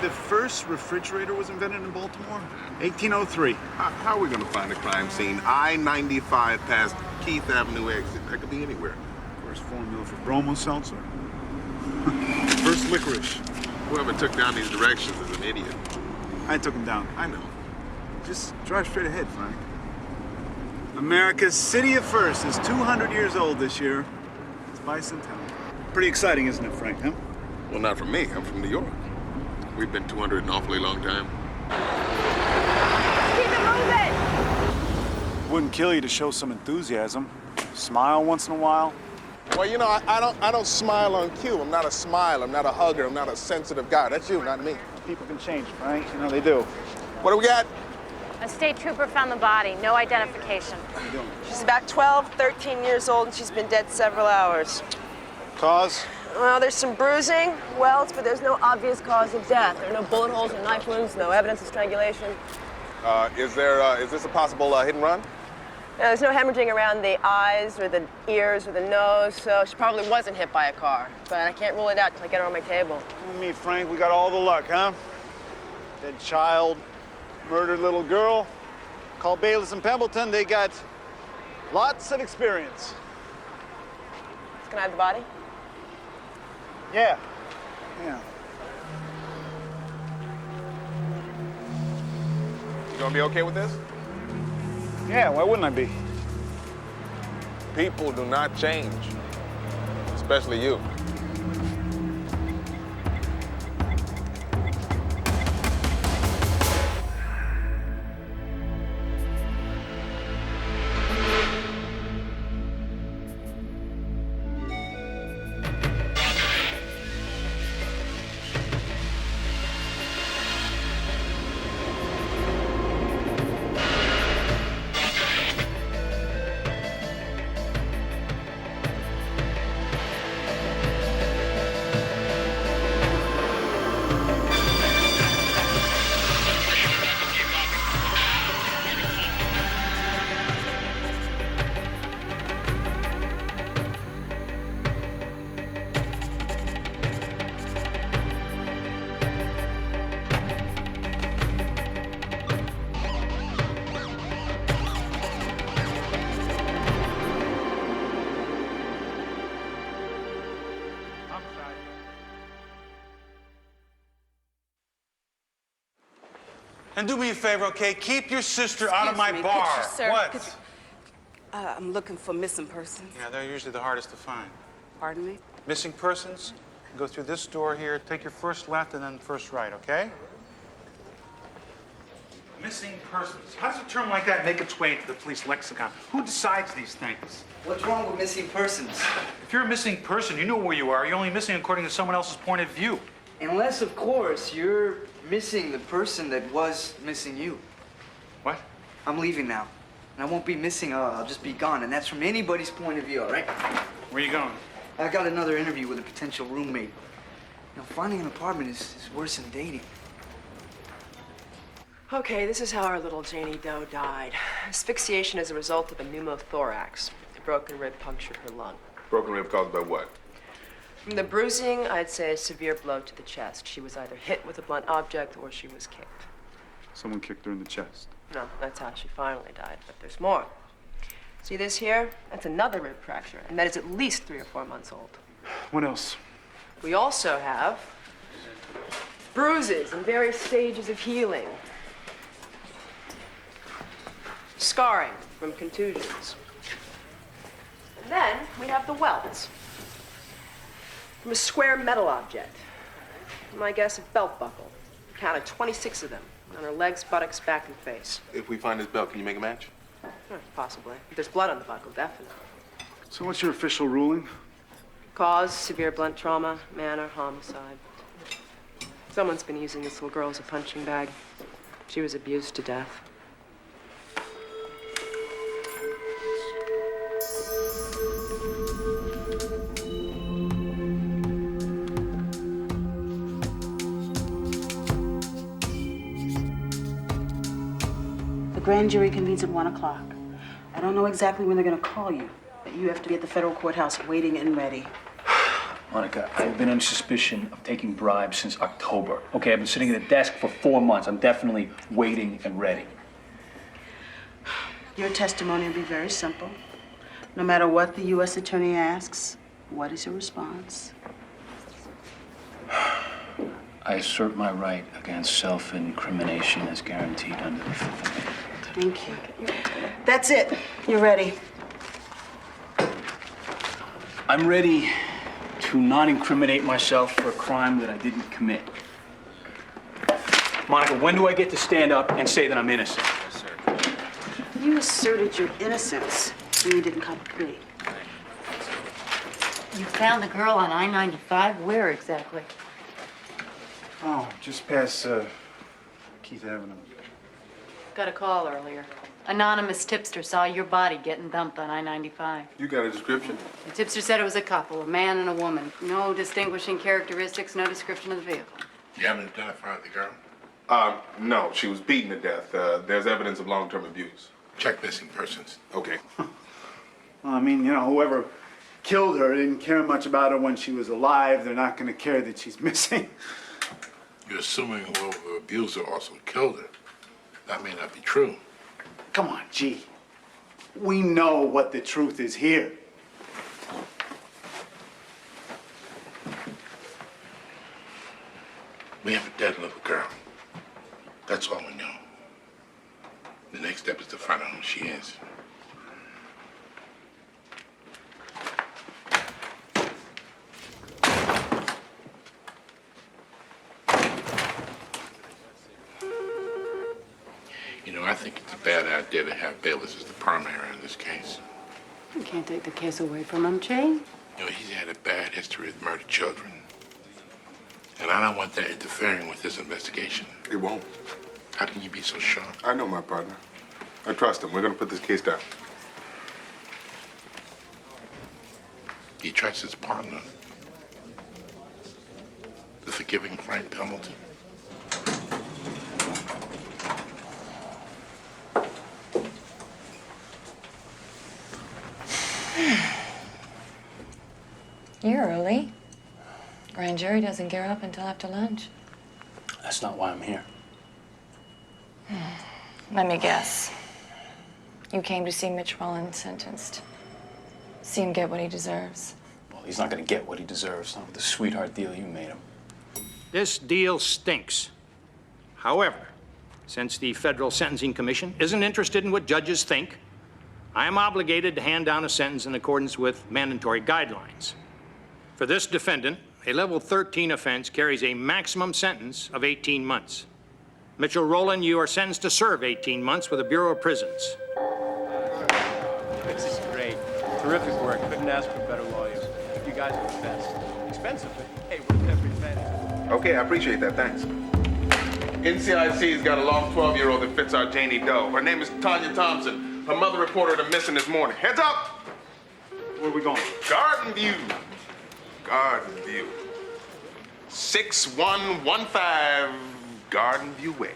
the first refrigerator was invented in Baltimore? 1803. How are we gonna find a crime scene? I-95 past Keith Avenue exit. That could be anywhere. First formula for bromo seltzer. First licorice. Whoever took down these directions is an idiot. I took him down. I know. Just drive straight ahead, Frank. America's city of first is 200 years old this year. It's bicentennial. Pretty exciting, isn't it, Frank, huh? Well, not from me. I'm from New York. We've been 200 an awfully long time. Keep it moving! Wouldn't kill you to show some enthusiasm. Smile once in a while. Well, you know, I don't smile on cue. I'm not a smiler. I'm not a hugger. I'm not a sensitive guy. That's you, not me. People can change, Frank. You know they do. What do we got? A state trooper found the body. No identification. What are you doing? She's about 12, 13 years old, and she's been dead several hours. Cause? Well, there's some bruising, welts, but there's no obvious cause of death. There are no bullet holes or knife wounds, no evidence of strangulation. Is this a possible hit and run? There's no hemorrhaging around the eyes or the ears or the nose, so she probably wasn't hit by a car. But I can't rule it out till I get her on my table. You and me, Frank, we got all the luck, huh? Dead child, murdered little girl. Call Bayliss and Pembleton, they got lots of experience. Can I have the body? Yeah. Yeah. You gonna be okay with this? Yeah, why wouldn't I be? People do not change, especially you. And do me a favor, okay? Keep your sister out of my bar. Could you, sir, What? I'm looking for missing persons. Yeah, they're usually the hardest to find. Pardon me? Missing persons, go through this door here, take your first left and then first right, okay? Missing persons. How does a term like that make its way into the police lexicon? Who decides these things? What's wrong with missing persons? If you're a missing person, you know where you are. You're only missing according to someone else's point of view. Unless, of course, you're missing the person that was missing you. What? I'm leaving now. And I won't be missing, I'll just be gone. And that's from anybody's point of view, all right? Where are you going? I got another interview with a potential roommate. You know, finding an apartment is worse than dating. Okay, this is how our little Janie Doe died. Asphyxiation as a result of a pneumothorax. A broken rib punctured her lung. Broken rib caused by what? From the bruising, I'd say a severe blow to the chest. She was either hit with a blunt object or she was kicked. Someone kicked her in the chest. No, that's how she finally died, but there's more. See this here? That's another rib fracture, and that is at least 3 or 4 months old. What else? We also have bruises in various stages of healing. Scarring from contusions. And then we have the welts from a square metal object. My guess, a belt buckle. Counted 26 of them on her legs, buttocks, back, and face. If we find this belt, can you make a match? Possibly. There's blood on the buckle, definitely. So what's your official ruling? Cause, severe blunt trauma, manner, homicide. Someone's been using this little girl as a punching bag. She was abused to death. The grand jury convenes at 1 o'clock. I don't know exactly when they're going to call you, but you have to be at the federal courthouse waiting and ready. Monica, I've been under suspicion of taking bribes since October. Okay, I've been sitting at a desk for 4 months. I'm definitely waiting and ready. Your testimony will be very simple. No matter what the U.S. attorney asks, what is your response? I assert my right against self-incrimination as guaranteed under the Fifth Amendment. Thank you. That's it. You're ready. I'm ready to not incriminate myself for a crime that I didn't commit. Monica, when do I get to stand up and say that I'm innocent? Yes, sir. You asserted your innocence when you didn't come to plea. You found the girl on I-95? Where exactly? Oh, just past Keith Avenue. Got a call earlier. Anonymous tipster saw your body getting dumped on I-95. You got a description? The tipster said it was a couple, a man and a woman. No distinguishing characteristics, no description of the vehicle. You haven't identified the girl? No, she was beaten to death. There's evidence of long-term abuse. Check missing persons. Okay. Well, I mean, whoever killed her didn't care much about her when she was alive. They're not going to care that she's missing. You're assuming whoever abused her also killed her. That may not be true. Come on, G. We know what the truth is here. We have a dead little girl. That's all we know. The next step is to find out who she is. I think it's a bad idea to have Bayliss as the primary in this case. You can't take the case away from him, Jane. He's had a bad history with murdered children. And I don't want that interfering with this investigation. It won't. How can you be so sure? I know my partner. I trust him. We're going to put this case down. He trusts his partner, the forgiving Frank Pembleton. You're early. Grand jury doesn't gear up until after lunch. That's not why I'm here. Let me guess. You came to see Mitch Rollins sentenced. See him get what he deserves. Well, he's not gonna get what he deserves, not with the sweetheart deal you made him. This deal stinks. However, since the Federal Sentencing Commission isn't interested in what judges think, I am obligated to hand down a sentence in accordance with mandatory guidelines. For this defendant, a level 13 offense carries a maximum sentence of 18 months. Mitchell Rowland, you are sentenced to serve 18 months with the Bureau of Prisons. This is great. Terrific work. Couldn't ask for better lawyers. You guys are the best. Expensive, but hey, worth every penny. Okay, I appreciate that. Thanks. NCIC's got a lost 12-year-old that fits our Janie Doe. Her name is Tanya Thompson. Her mother reported her missing this morning. Heads up! Where are we going? Garden View. Garden View. 6115 Garden View Way.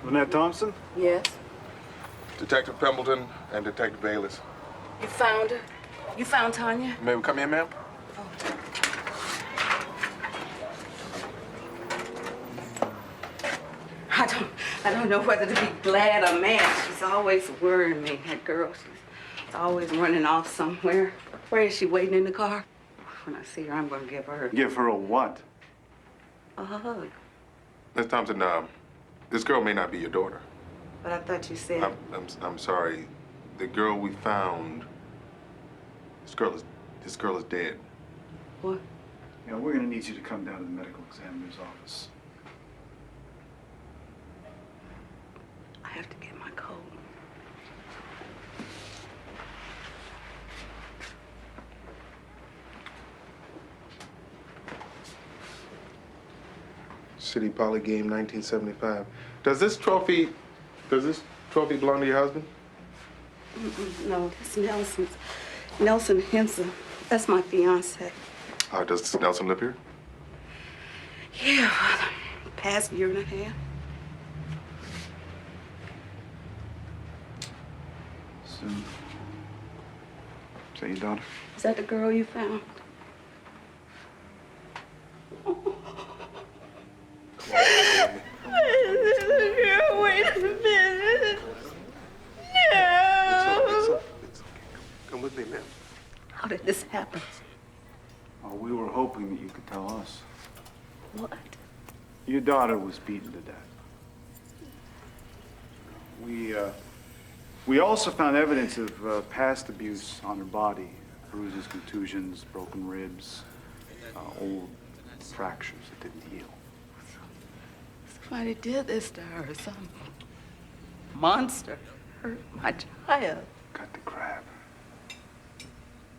Lynette Thompson? Yes. Detective Pembleton and Detective Bayliss. You found her? You found Tanya? May we come in, ma'am? I don't know whether to be glad or mad. She's always worrying me, that girl. She's always running off somewhere. Where is she, waiting in the car? When I see her, I'm going to give her... Give her a what? A hug. Miss Thompson, this girl may not be your daughter. But I thought you said... I'm sorry. The girl we found... This girl is dead. What? Yeah, we're going to need you to come down to the medical examiner's office. I have to get my coat. City Poly Game 1975. Does this trophy belong to your husband? No, it's Nelson's. Nelson Henson. That's my fiance. Does Nelson live here? Yeah, for the past year and a half. Is that your daughter? Is that the girl you found? Wait a minute. No. It's come with me, ma'am. How did this happen? Oh, we were hoping that you could tell us. What? Your daughter was beaten to death. We also found evidence of past abuse on her body. Bruises, contusions, broken ribs, old fractures that didn't heal. Somebody did this to her. Some monster hurt my child. Cut the crap.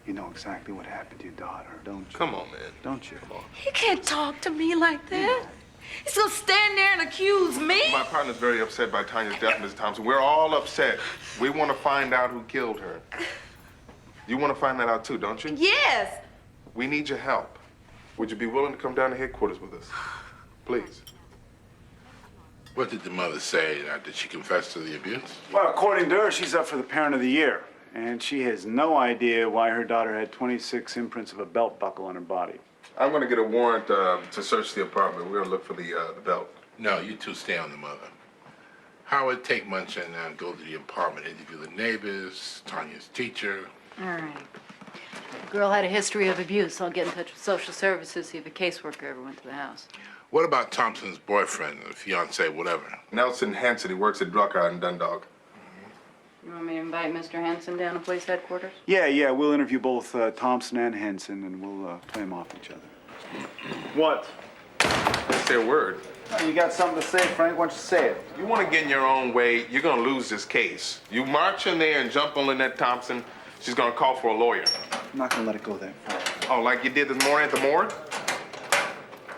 You know exactly what happened to your daughter, don't you? Come on, man. Don't you? Come on. He can't talk to me like that. He's gonna stand there and accuse me. My partner's very upset by Tanya's death, Mrs. Thompson. We're all upset. We want to find out who killed her. You want to find that out too, don't you? Yes. We need your help. Would you be willing to come down to headquarters with us? Please. What did the mother say? Did she confess to the abuse? Well, according to her, she's up for the Parent of the Year. And she has no idea why her daughter had 26 imprints of a belt buckle on her body. I'm going to get a warrant to search the apartment. We're going to look for the belt. No, you two stay on the mother. Howard, take Munch and go to the apartment, interview the neighbors, Tanya's teacher. All right. The girl had a history of abuse. I'll get in touch with social services, see if a caseworker ever went to the house. What about Thompson's boyfriend, or fiance, whatever? Nelson Hanson. He works at Drucker in Dundalk. You want me to invite Mr. Hanson down to police headquarters? Yeah, we'll interview both Thompson and Henson, and we'll play them off each other. What? Say a word. Oh, you got something to say, Frank? Why don't you say it? You want to get in your own way, you're going to lose this case. You march in there and jump on Lynette Thompson, she's going to call for a lawyer. I'm not going to let it go that far. Oh, like you did this morning at the morgue?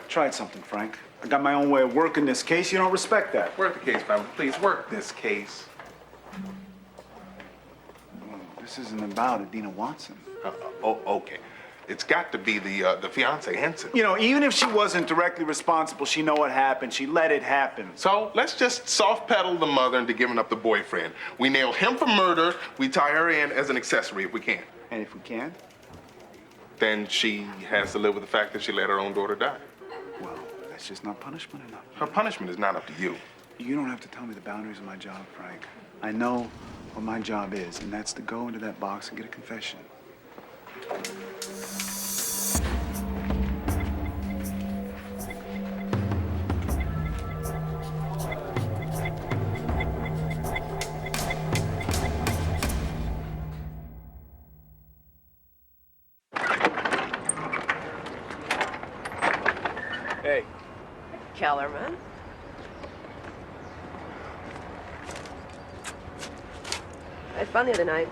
Tried something, Frank. I got my own way of working this case. You don't respect that. Work the case, family. Please, work this case. This isn't about Adina Watson. Okay. It's got to be the fiance, Henson. You know, even if she wasn't directly responsible, she know what happened. She let it happen. So let's just soft pedal the mother into giving up the boyfriend. We nail him for murder. We tie her in as an accessory if we can. And if we can? Then she has to live with the fact that she let her own daughter die. Well, that's just not punishment enough. Her punishment is not up to you. You don't have to tell me the boundaries of my job, Frank. I know what my job is, and that's to go into that box and get a confession. Hey. Kellerman. I had fun the other night.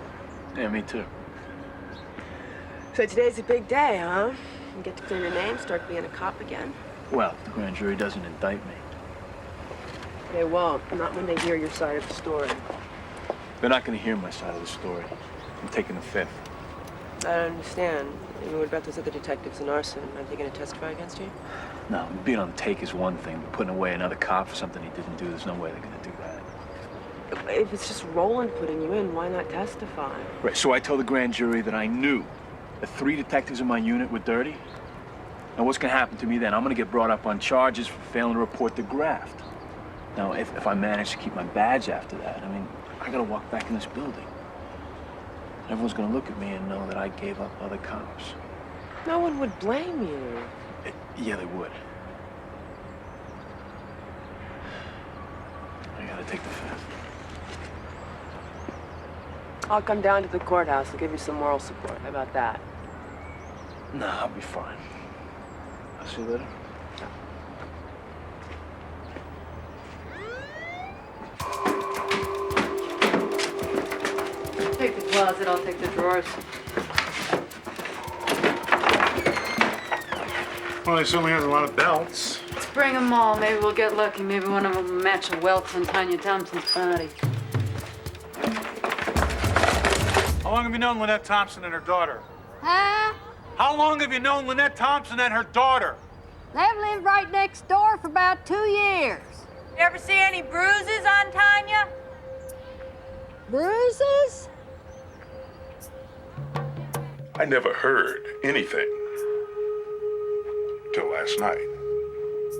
Yeah, me too. So today's a big day, huh? You get to clear your name, start being a cop again. Well, the grand jury doesn't indict me. They won't, not when they hear your side of the story. They're not going to hear my side of the story. I'm taking the fifth. I don't understand. I mean, what about those other detectives in arson? Aren't they going to testify against you? No, being on the take is one thing, but putting away another cop for something he didn't do, there's no way they're going to do that. If it's just Roland putting you in, why not testify? Right, so I told the grand jury that I knew the 3 detectives in my unit were dirty. Now, what's going to happen to me then? I'm going to get brought up on charges for failing to report the graft. Now, if I manage to keep my badge after that, I mean, I got to walk back in this building. Everyone's going to look at me and know that I gave up other cops. No one would blame you. Yeah, they would. I got to take the fifth. I'll come down to the courthouse and give you some moral support. How about that? Nah, I'll be fine. I'll see you later. Take the closet, I'll take the drawers. Well, he certainly has a lot of belts. Let's bring them all. Maybe we'll get lucky. Maybe one of them will match a welt on Tanya Thompson's body. How long have you known Lynette Thompson and her daughter? Huh? How long have you known Lynette Thompson and her daughter? They've lived right next door for about 2 years. You ever see any bruises on Tanya? Bruises? I never heard anything till last night.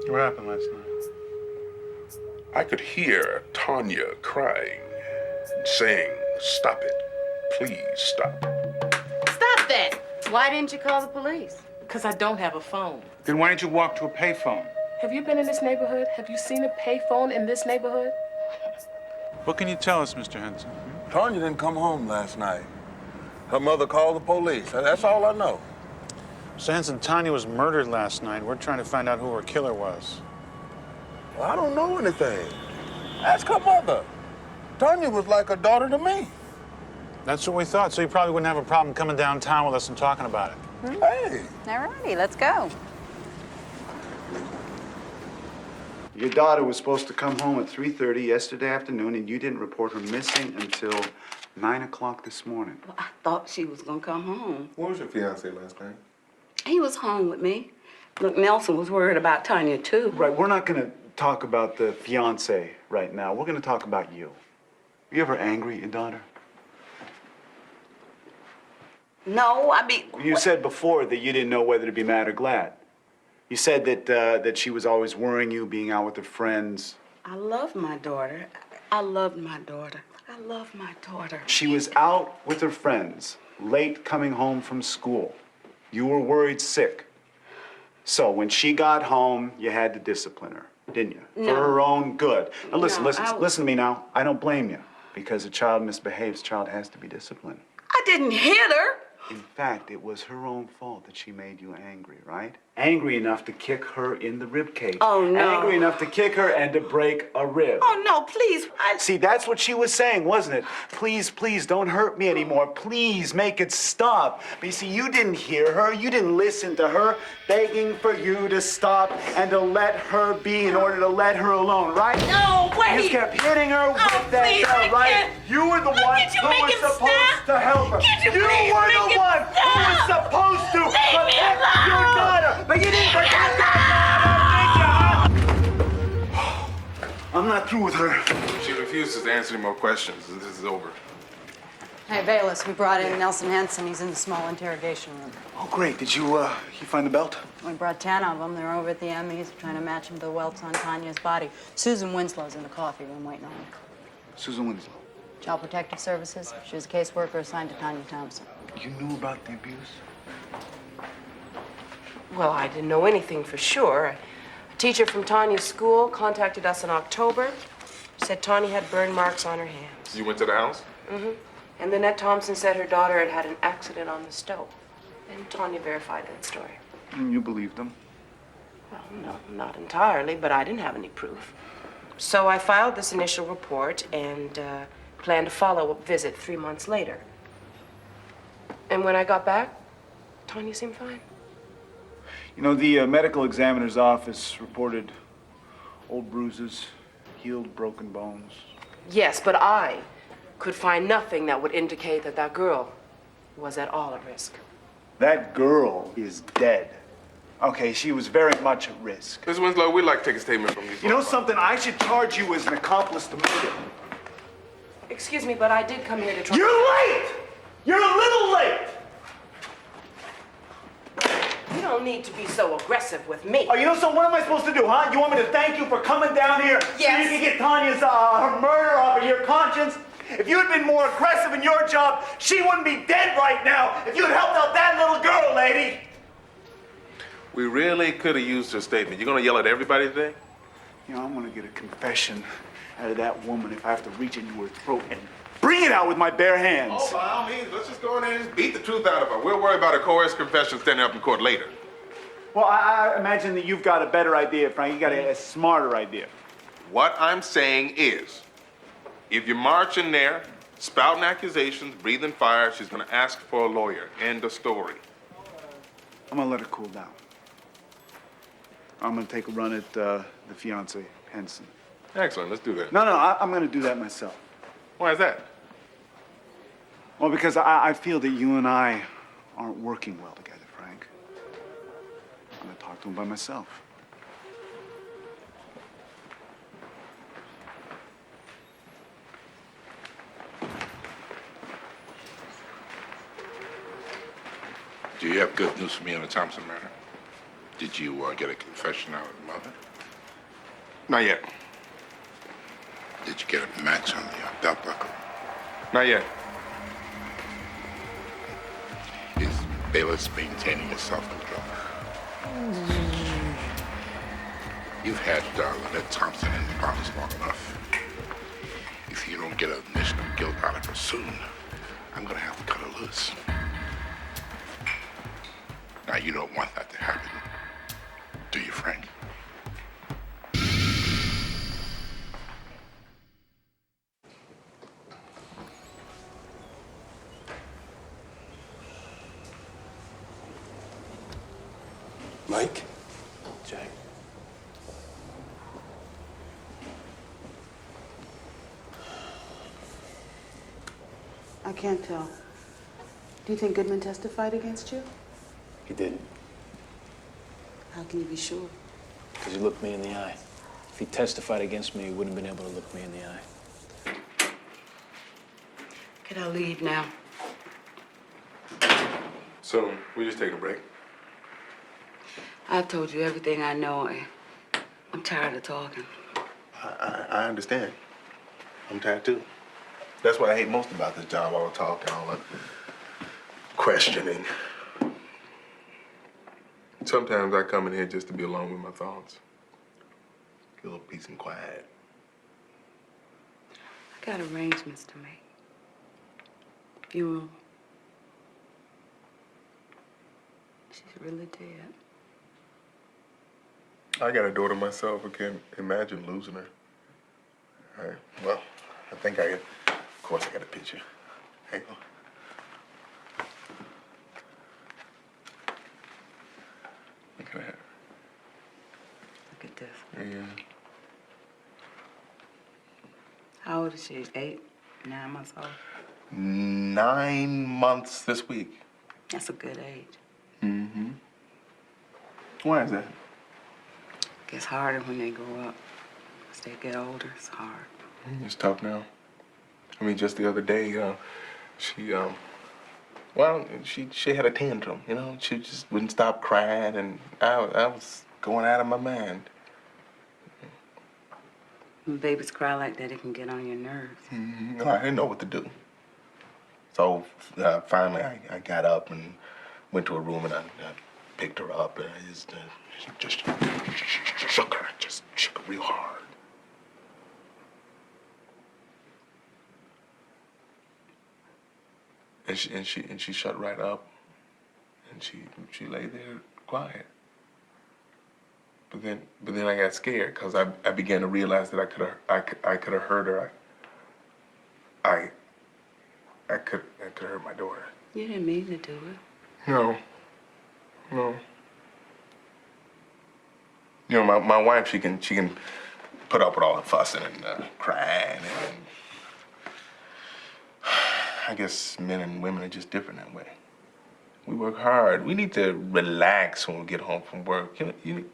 What happened last night? I could hear Tanya crying, saying, "Stop it. Please stop." Stop that! Why didn't you call the police? Because I don't have a phone. Then why didn't you walk to a payphone? Have you been in this neighborhood? Have you seen a payphone in this neighborhood? What can you tell us, Mr. Henson? Tanya didn't come home last night. Her mother called the police. That's all I know. Mr. Henson, Tanya was murdered last night. We're trying to find out who her killer was. Well, I don't know anything. Ask her mother. Tanya was like a daughter to me. That's what we thought, so you probably wouldn't have a problem coming downtown with us and talking about it. Hey. All righty, let's go. Your daughter was supposed to come home at 3:30 yesterday afternoon, and you didn't report her missing until 9 o'clock this morning. Well, I thought she was gonna come home. Where was your fiance last night? He was home with me. Look, Nelson was worried about Tanya, too. Right, we're not gonna talk about the fiance right now. We're gonna talk about you. You ever angry at your daughter? No, I mean... You said before that you didn't know whether to be mad or glad. You said that she was always worrying you, being out with her friends. I love my daughter. I loved my daughter. I love my daughter. She was out with her friends, late coming home from school. You were worried sick. So when she got home, you had to discipline her, didn't you? No. For her own good. Now listen, No, listen to me now. I don't blame you. Because a child misbehaves, a child has to be disciplined. I didn't hit her. In fact, it was her own fault that she made you angry, right? Angry enough to kick her in the rib cage. Oh, no. Angry enough to kick her and to break a rib. Oh, no, please. See, that's what she was saying, wasn't it? Please, please, don't hurt me anymore. Please, make it stop. But you see, you didn't hear her. You didn't listen to her, begging for you to stop and to let her be in order to let her alone, right? No, wait. You just kept hitting her with that please, belt, right? You were the one who was supposed to help her. You were the one who was supposed to protect your daughter. But you didn't protect your daughter, did you? I'm not through with her. She refuses to answer any more questions. This is over. Hey, Bayliss, we brought in Nelson Henson. He's in the small interrogation room. Oh, great. Did you find the belt? We brought 10 of them. They're over at the ME's trying to match them to the welts on Tanya's body. Susan Winslow's in the coffee room waiting on her. Susan Winslow. Child Protective Services. She was a caseworker assigned to Tanya Thompson. You knew about the abuse? Well, I didn't know anything for sure. A teacher from Tanya's school contacted us in October. Said Tanya had burn marks on her hands. You went to the house? Mm-hmm. And Lynette Thompson said her daughter had had an accident on the stove. And Tanya verified that story. And you believed them? Well, no, not entirely, but I didn't have any proof. So I filed this initial report and planned a follow-up visit 3 months later. And when I got back, Tanya seemed fine. You know, the medical examiner's office reported old bruises, healed broken bones. Yes, but I could find nothing that would indicate that that girl was at all at risk. That girl is dead. Okay, she was very much at risk. Ms. Winslow, we'd like to take a statement from you. You know something? I should charge you as an accomplice to murder. Excuse me, but I did come here to try. You're late! You're a little late! You don't need to be so aggressive with me. Oh, you know, so what am I supposed to do, huh? You want me to thank you for coming down here so you can get Tanya's her murder off of your conscience? If you had been more aggressive in your job, she wouldn't be dead right now if you'd helped out that little girl, lady. We really could have used her statement. You gonna yell at everybody today? You know, I'm gonna get a confession out of that woman if I have to reach into her throat and bring it out with my bare hands. Oh, by all means, let's just go in there and just beat the truth out of her. We'll worry about a coerced confession standing up in court later. Well, I imagine that you've got a better idea, Frank. You got a smarter idea. What I'm saying is, if you march in there, spouting accusations, breathing fire, she's gonna ask for a lawyer. End of story. I'm gonna let her cool down. I'm gonna take a run at the fiance, Henson. Excellent, let's do that. No, I'm gonna do that myself. Why is that? Well, because I feel that you and I aren't working well together, Frank. I'm gonna talk to him by myself. Do you have good news for me on the Thompson murder? Did you get a confession out of the mother? Not yet. Did you get a match on the belt buckle? Not yet. Is Bayliss maintaining his self-control? You've had Lynette Thompson in the office long enough. If you don't get an admission of guilt out of her soon, I'm gonna have to cut her loose. Now, you don't want that to happen, do you, Frank? Mike? Jack. I can't tell. Do you think Goodman testified against you? He didn't. How can you be sure? Because he looked me in the eye. If he testified against me, he wouldn't have been able to look me in the eye. Can I leave now? Soon. We just take a break. I've told you everything I know. I'm tired of talking. I understand. I'm tired too. That's what I hate most about this job, all the talk and all the questioning. Sometimes I come in here just to be alone with my thoughts. Get a little peace and quiet. I got arrangements to make. Funeral. She's really dead. I got a daughter myself. I can't imagine losing her. Well, I think I can. Of course, I got a picture. Hang on. Look at that. Look at this. Yeah. How old is she? 8, 9 months old? 9 months this week. That's a good age. Mm-hmm. Why is that? Gets harder when they grow up. As they get older, it's hard. It's tough now. I mean, just the other day, she had a tantrum, you know? She just wouldn't stop crying, and I was going out of my mind. When babies cry like that, it can get on your nerves. Mm-hmm. I didn't know what to do. So finally, I got up and went to her room, and I picked her up, and I just shook her. Just shook her real hard. And she shut right up, and she lay there quiet. But then I got scared because I began to realize that I could have hurt her. I could hurt my daughter. You didn't mean to do it. No. You know, my wife, she can put up with all the fussing and crying, and I guess men and women are just different that way. We work hard. We need to relax when we get home from work. You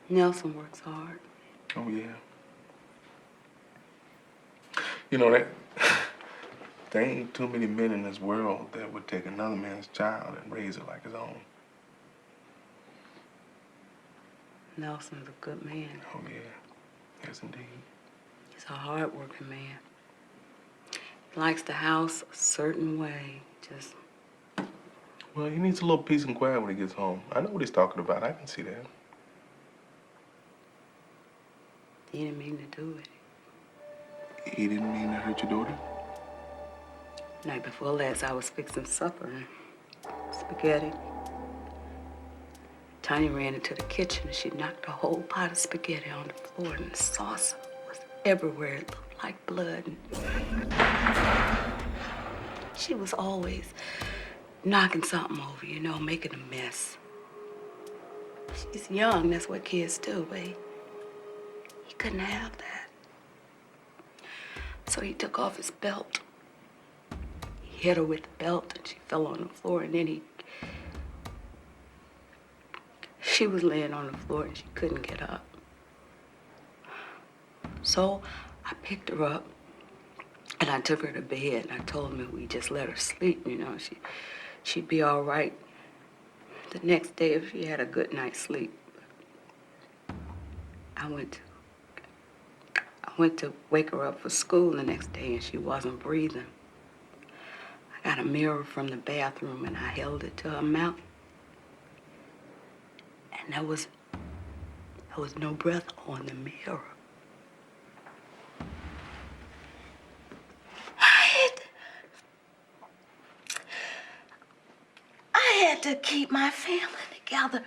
Nelson works hard. Oh, yeah. You know, there ain't too many men in this world that would take another man's child and raise it like his own. Nelson's a good man. Oh, yeah. Yes, indeed. He's a hard-working man. He likes the house a certain way, just... Well, he needs a little peace and quiet when he gets home. I know what he's talking about. I can see that. He didn't mean to do it. He didn't mean to hurt your daughter? Night before last, I was fixing supper and spaghetti. Tanya ran into the kitchen and she knocked a whole pot of spaghetti on the floor, and the sauce was everywhere. It looked like blood. She was always knocking something over, you know, making a mess. She's young, that's what kids do, but he couldn't have that. So he took off his belt. He hit her with the belt and she fell on the floor, and then she was laying on the floor and she couldn't get up. So I picked her up And I took her to bed, and I told him if we just let her sleep, you know, she'd be all right the next day if she had a good night's sleep. I went to wake her up for school the next day, and she wasn't breathing. I got a mirror from the bathroom, and I held it to her mouth. And there was no breath on the mirror. I had to keep my family together.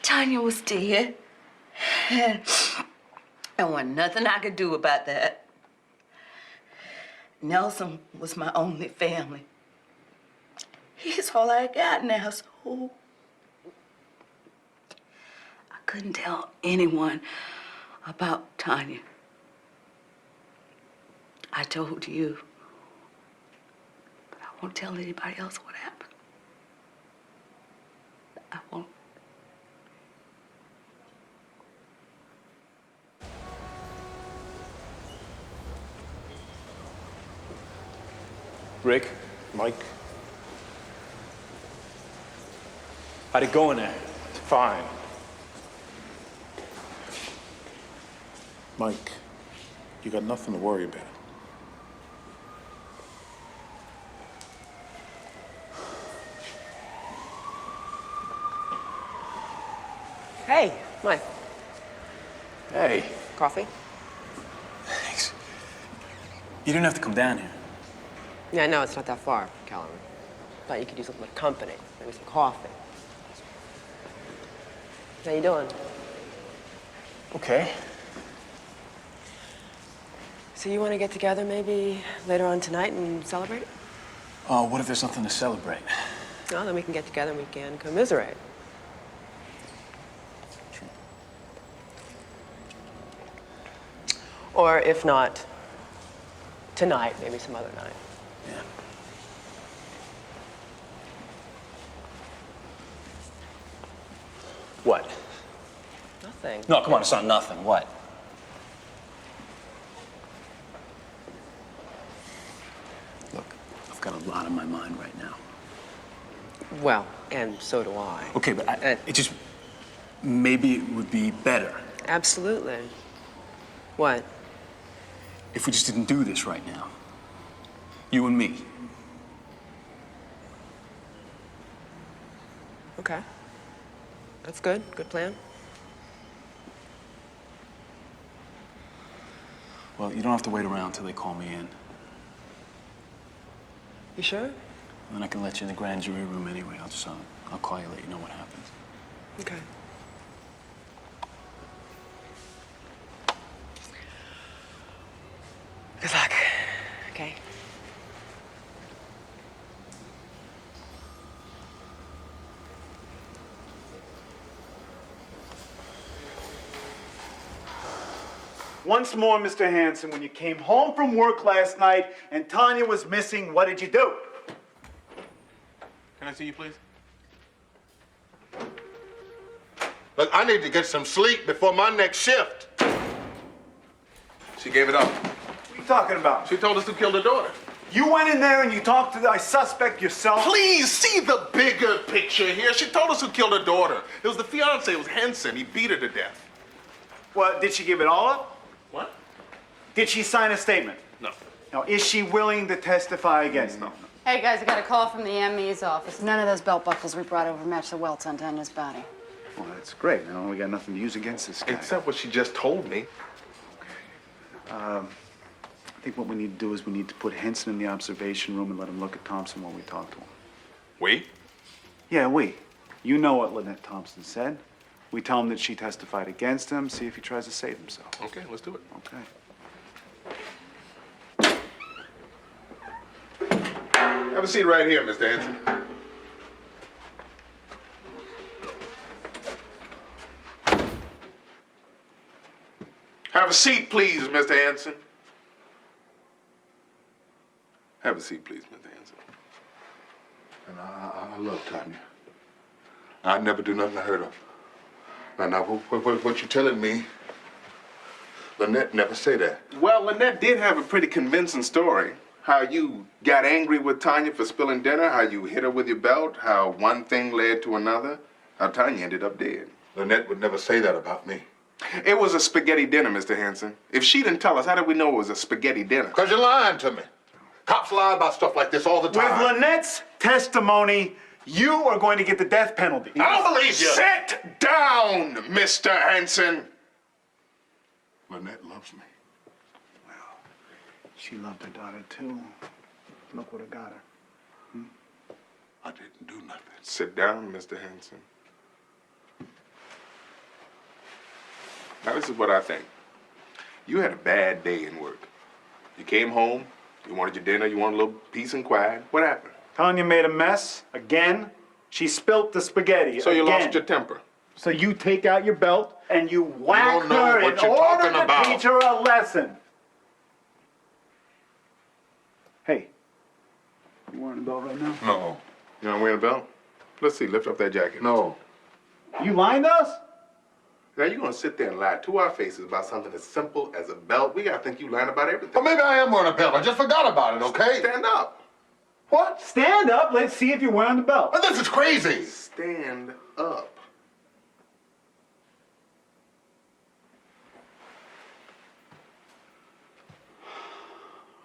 Tanya was dead. And there wasn't nothing I could do about that. Nelson was my only family. He's all I got now, so I couldn't tell anyone about Tanya. I told you, but I won't tell anybody else what happened. I won't. Rick? Mike? How'd it go in there? Fine. Mike, you got nothing to worry about. Hey, Mike. Hey. Coffee? Thanks. You didn't have to come down here. Yeah, no, it's not that far, Kellerman. Thought you could use a little company, maybe some coffee. How you doing? Okay. So you want to get together maybe later on tonight and celebrate it? What if there's nothing to celebrate? Well, then we can get together and we can commiserate. Or if not tonight, maybe some other night. Yeah. What? Nothing. No, come on, it's not nothing. What? Look, I've got a lot on my mind right now. Well, and so do I. Okay, but it just, maybe it would be better. Absolutely. What? If we just didn't do this right now. You and me. Okay. That's good. Good plan. Well, you don't have to wait around till they call me in. You sure? And then I can let you in the grand jury room anyway. I'll call you, let you know what happens. Okay. Good luck. Okay. Once more, Mr. Hanson, when you came home from work last night and Tanya was missing, what did you do? Can I see you, please? Look, I need to get some sleep before my next shift. She gave it up. What are you talking about? She told us who killed her daughter. You went in there and you talked to the suspect yourself? Please see the bigger picture here. She told us who killed her daughter. It was the fiance, it was Henson. He beat her to death. Well, did she give it all up? What? Did she sign a statement? No. Now, is she willing to testify against them? Hey, guys, I got a call from the ME's office. None of those belt buckles we brought over match the welts on Tanya's body. Well, that's great. Now we got nothing to use against this guy. Except what she just told me. I think what we need to do is we need to put Henson in the observation room and let him look at Thompson while we talk to him. We? Yeah, we. You know what Lynette Thompson said. We tell him that she testified against him, see if he tries to save himself. Okay, let's do it. Okay. Have a seat right here, Mr. Hanson. Have a seat, please, Mr. Hanson. Have a seat, please, Mr. Hanson. And I love Tanya. I'd never do nothing to hurt her. Now, what you're telling me, Lynette never say that. Well, Lynette did have a pretty convincing story. How you got angry with Tanya for spilling dinner, how you hit her with your belt, how one thing led to another, how Tanya ended up dead. Lynette would never say that about me. It was a spaghetti dinner, Mr. Hanson. If she didn't tell us, how did we know it was a spaghetti dinner? Because you're lying to me. Cops lie about stuff like this all the time. With Lynette's testimony, you are going to get the death penalty. I don't believe you. Sit down, Mr. Hanson. Lynette loves me. Well, she loved her daughter, too. Look what it got her. I didn't do nothing. Sit down, Mr. Hanson. Now, this is what I think. You had a bad day in work. You came home, you wanted your dinner, you wanted a little peace and quiet. What happened? Tanya made a mess again. She spilt the spaghetti So you again. lost your temper. So you take out your belt and you whack don't know her what in you're order talking to about. teach her a lesson. Hey, you wearing a belt right now? No. You not wearing a belt? Let's see, lift up that jacket. No. You lying to us? Now you're gonna sit there and lie to our faces about something as simple as a belt. We gotta think you lying about everything. Well, maybe I am wearing a belt. I just forgot about it, okay? Stand up. What? Stand up. Let's see if you're wearing the belt. But this is crazy. Stand up.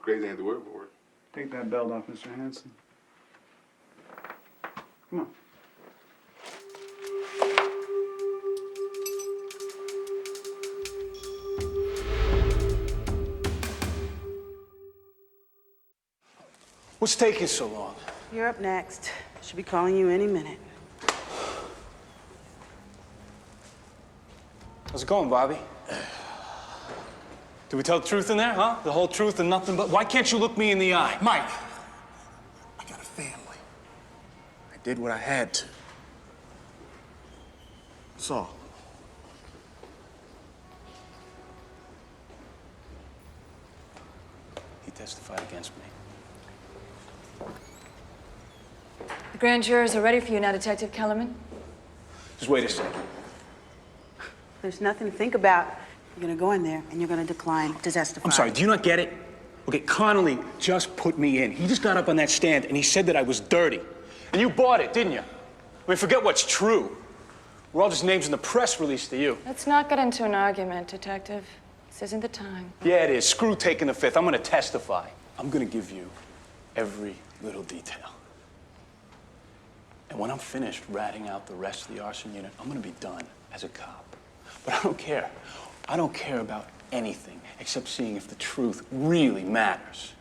Crazy ain't the word for it. Take that belt off, Mr. Hanson. Come on. What's taking so long? You're up next. Should be calling you any minute. How's it going, Bobby? Did we tell the truth in there, huh? The whole truth and nothing but... Why can't you look me in the eye? Mike, I got a family. I did what I had to. That's all. He testified against me. The grand jurors are ready for you now, Detective Kellerman. Just wait a second. There's nothing to think about. You're gonna go in there and you're gonna decline to testify. I'm sorry, do you not get it? Okay, Connolly just put me in. He just got up on that stand and he said that I was dirty. And you bought it, didn't you? I mean, forget what's true. We're all just names in the press release to you. Let's not get into an argument, Detective. This isn't the time. Yeah, it is. Screw taking the fifth. I'm gonna testify. I'm gonna give you every little detail. And when I'm finished ratting out the rest of the arson unit, I'm gonna be done as a cop. But I don't care. I don't care about anything except seeing if the truth really matters.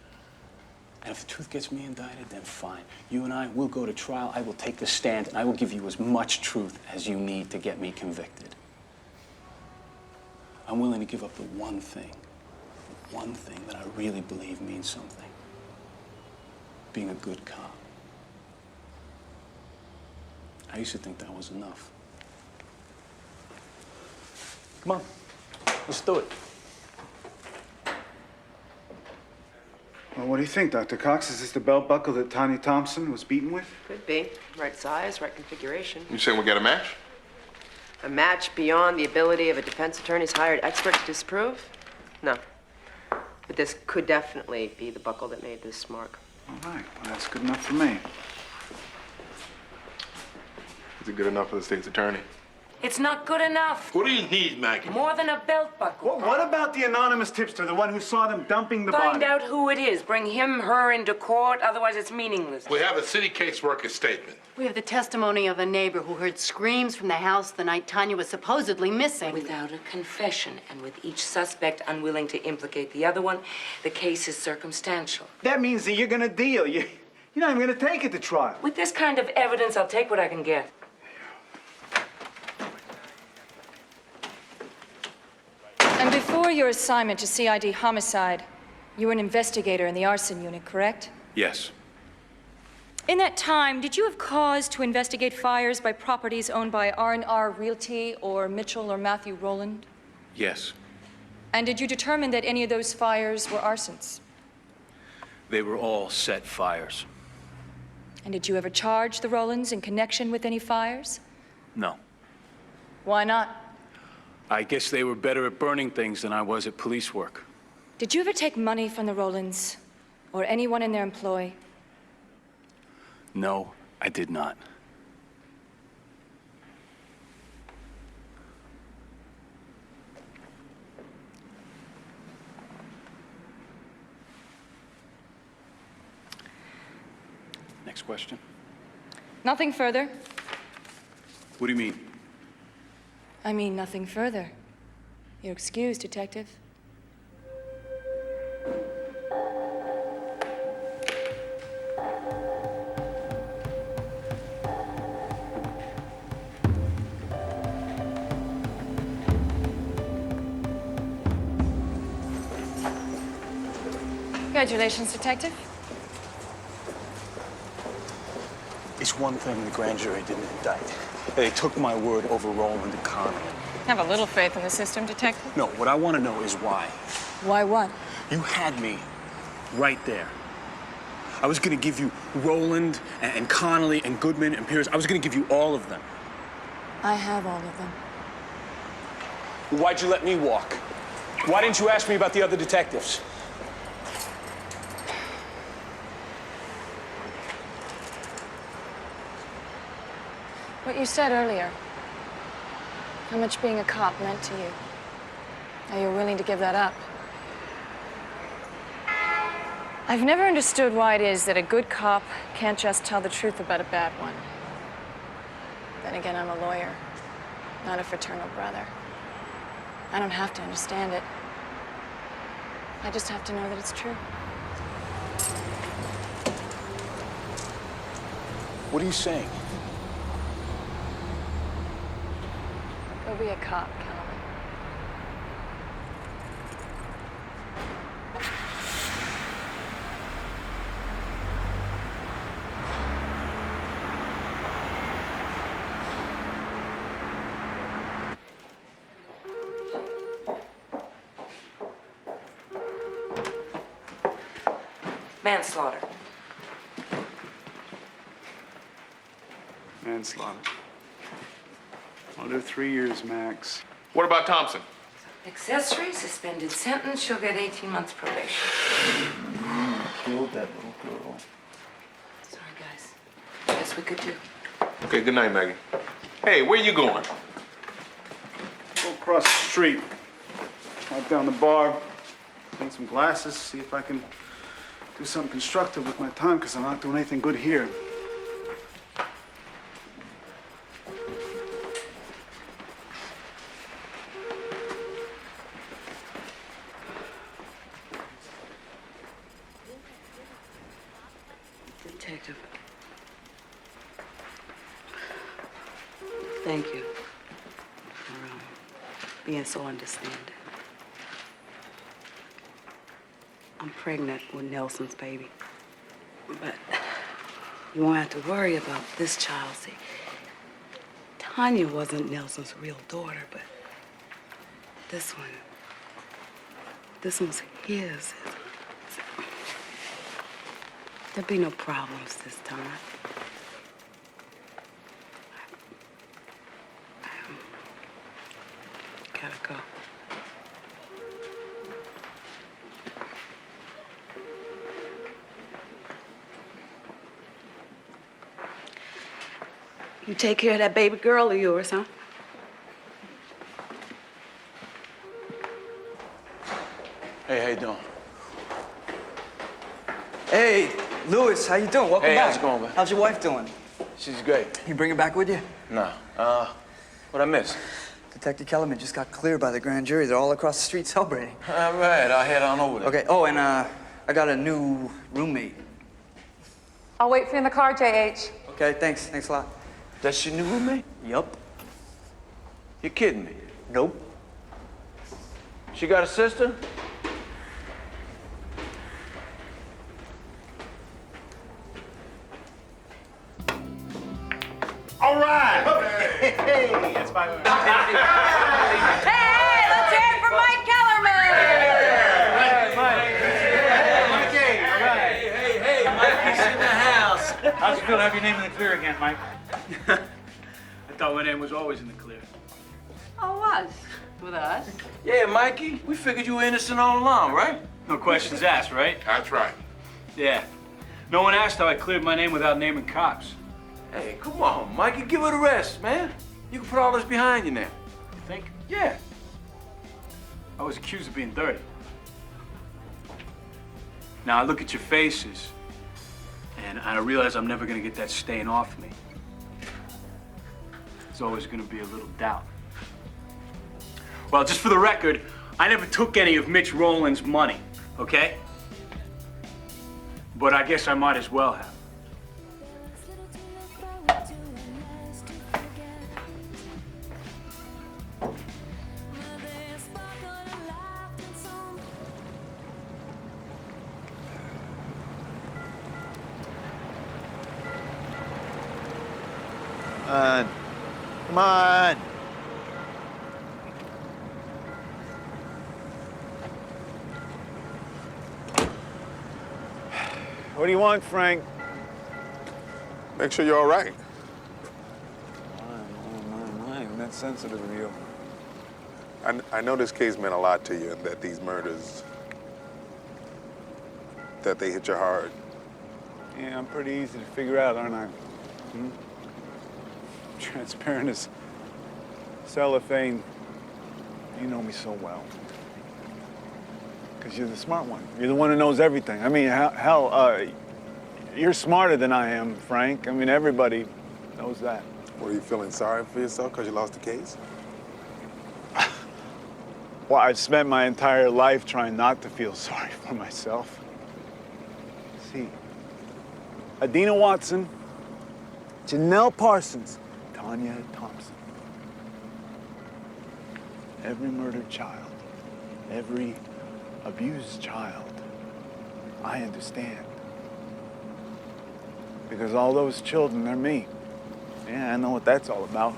And if the truth gets me indicted, then fine. You and I will go to trial. I will take the stand, and I will give you as much truth as you need to get me convicted. I'm willing to give up the one thing that I really believe means something. Being a good cop. I used to think that was enough. Come on, let's do it. Well, what do you think, Dr. Cox? Is this the belt buckle that Tanya Thompson was beaten with? Could be. Right size, right configuration. You saying we got a match? A match beyond the ability of a defense attorney's hired expert to disprove? No. But this could definitely be the buckle that made this mark. All right, well, that's good enough for me. Is it good enough for the state's attorney? It's not good enough. What do you need, Maggie? More than a belt buckle. Well, what about the anonymous tipster, the one who saw them dumping the Find body? out who it is. Bring him, her into court. Otherwise, it's meaningless. We have a city caseworker statement. We have the testimony of a neighbor who heard screams from the house the night Tanya was supposedly missing. Without a confession, and with each suspect unwilling to implicate the other one, the case is circumstantial. That means that you're gonna deal. You're not even gonna take it to trial. With this kind of evidence, I'll take what I can get. And before your assignment to CID Homicide, you were an investigator in the arson unit, correct? Yes. In that time, did you have cause to investigate fires by properties owned by R&R Realty or Mitchell or Matthew Rowland? Yes. And did you determine that any of those fires were arsons? They were all set fires. And did you ever charge the Rowlands in connection with any fires? No. Why not? I guess they were better at burning things than I was at police work. Did you ever take money from the Rowlands or anyone in their employ? No, I did not. Next question. Nothing further. What do you mean? I mean nothing further. You're excused, Detective. Congratulations, Detective. It's one thing the grand jury didn't indict. They took my word over Roland and Connolly. Have a little faith in the system, Detective. No, what I want to know is why. Why what? You had me right there. I was going to give you Roland and Connolly and Goodman and Pierce. I was going to give you all of them. I have all of them. Why'd you let me walk? Why didn't you ask me about the other detectives? What you said earlier. How much being a cop meant to you. Now you're willing to give that up. I've never understood why it is that a good cop can't just tell the truth about a bad one. Then again, I'm a lawyer, not a fraternal brother. I don't have to understand it. I just have to know that it's true. What are you saying? Go be a cop, Kellerman. Manslaughter. Manslaughter. I'll do 3 years max. What about Thompson? Accessory, suspended sentence, she'll get 18 months probation. Killed that little girl. Sorry, guys. Guess we could do. Okay, good night, Maggie. Hey, where you going? Go across the street. Walk down the bar. Paint some glasses. See if I can do something constructive with my time, because I'm not doing anything good here. Detective. Thank you for being so understanding. I'm pregnant with Nelson's baby. But you won't have to worry about this child. See, Tanya wasn't Nelson's real daughter, but this one's his. There'll be no problems this time. Gotta go. You take care of that baby girl of yours, huh? Hey, how you doing? Hey, Louis, how you doing? Welcome Hey, back. how's it going, man? How's your wife doing? She's great. You bring her back with you? No. What'd I miss? Detective Kellerman just got cleared by the grand jury. They're all across the street celebrating. All right, I'll head on over there. Okay. Oh, and I got a new roommate. I'll wait for you in the car, JH. Okay, thanks. Thanks a lot. That's your new roommate? Yup. You're kidding me? Nope. She got a sister? All right. Hey, that's my. Hey, let's hear it for Mike Kellerman! Hey, Mikey's in the house. How's it feel to have your name in the clear again, Mike? I thought my name was always in the clear. Oh, was? With us? Yeah, Mikey, we figured you were innocent all along, right? No questions asked, right? That's right. Yeah. No one asked how I cleared my name without naming cops. Hey, come on, Mikey, give it a rest, man. You can put all this behind you now. You think? Yeah. I was accused of being dirty. Now I look at your faces, and I realize I'm never gonna get that stain off me. There's always gonna be a little doubt. Well, just for the record, I never took any of Mitch Rowland's money, okay? But I guess I might as well have. Come on. What do you want, Frank? Make sure you're all right. I'm not sensitive of you. I know this case meant a lot to you and that these murders, that they hit you hard. Yeah, I'm pretty easy to figure out, aren't I? Hmm? Transparent as cellophane. You know me so well. Because you're the smart one. You're the one who knows everything. I mean, hell, you're smarter than I am, Frank. I mean, everybody knows that. Were you feeling sorry for yourself because you lost the case? Well, I've spent my entire life trying not to feel sorry for myself. See, Adina Watson, Janelle Parsons, Tanya Thompson. Every murdered child, every abused child, I understand. Because all those children, they're me. Yeah, I know what that's all about.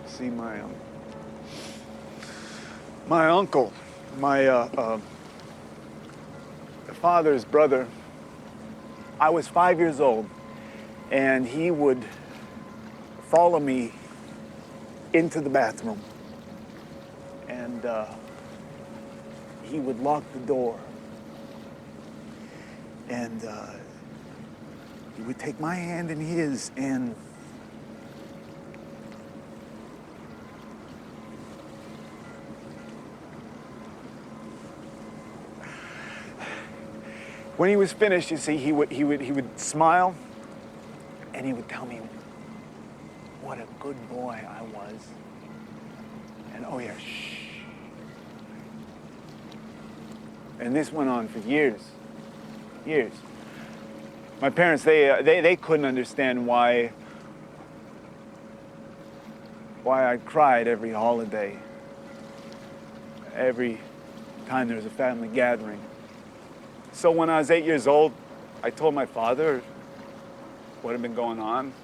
See, my uncle, my father's brother, I was 5 years old, and he would follow me into the bathroom, and he would lock the door, and he would take my hand in his, and when he was finished, you see, he would smile, and he would tell me what a good boy I was. And oh yeah, shh. And this went on for years, years. My parents, they couldn't understand why I cried every holiday, every time there was a family gathering. So when I was 8 years old, I told my father what had been going on,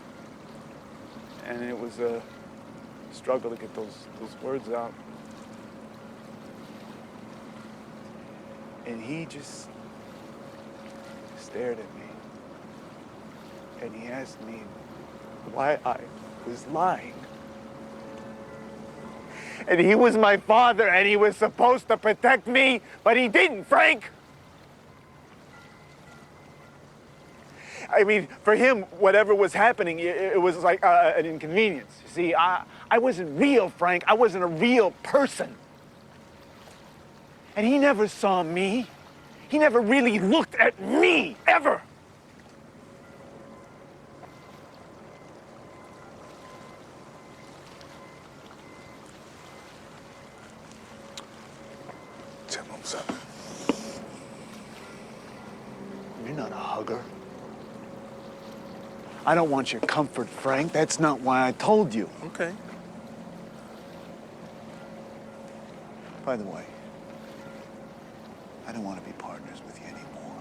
and it was a struggle to get those words out. And he just stared at me, and he asked me why I was lying. And he was my father, and he was supposed to protect me, but he didn't, Frank. I mean, for him, whatever was happening, it was like an inconvenience. You see, I wasn't real, Frank. I wasn't a real person. And he never saw me. He never really looked at me, ever. Tell him something. You're not a hugger. I don't want your comfort, Frank. That's not why I told you. Okay. By the way, I don't want to be partners with you anymore.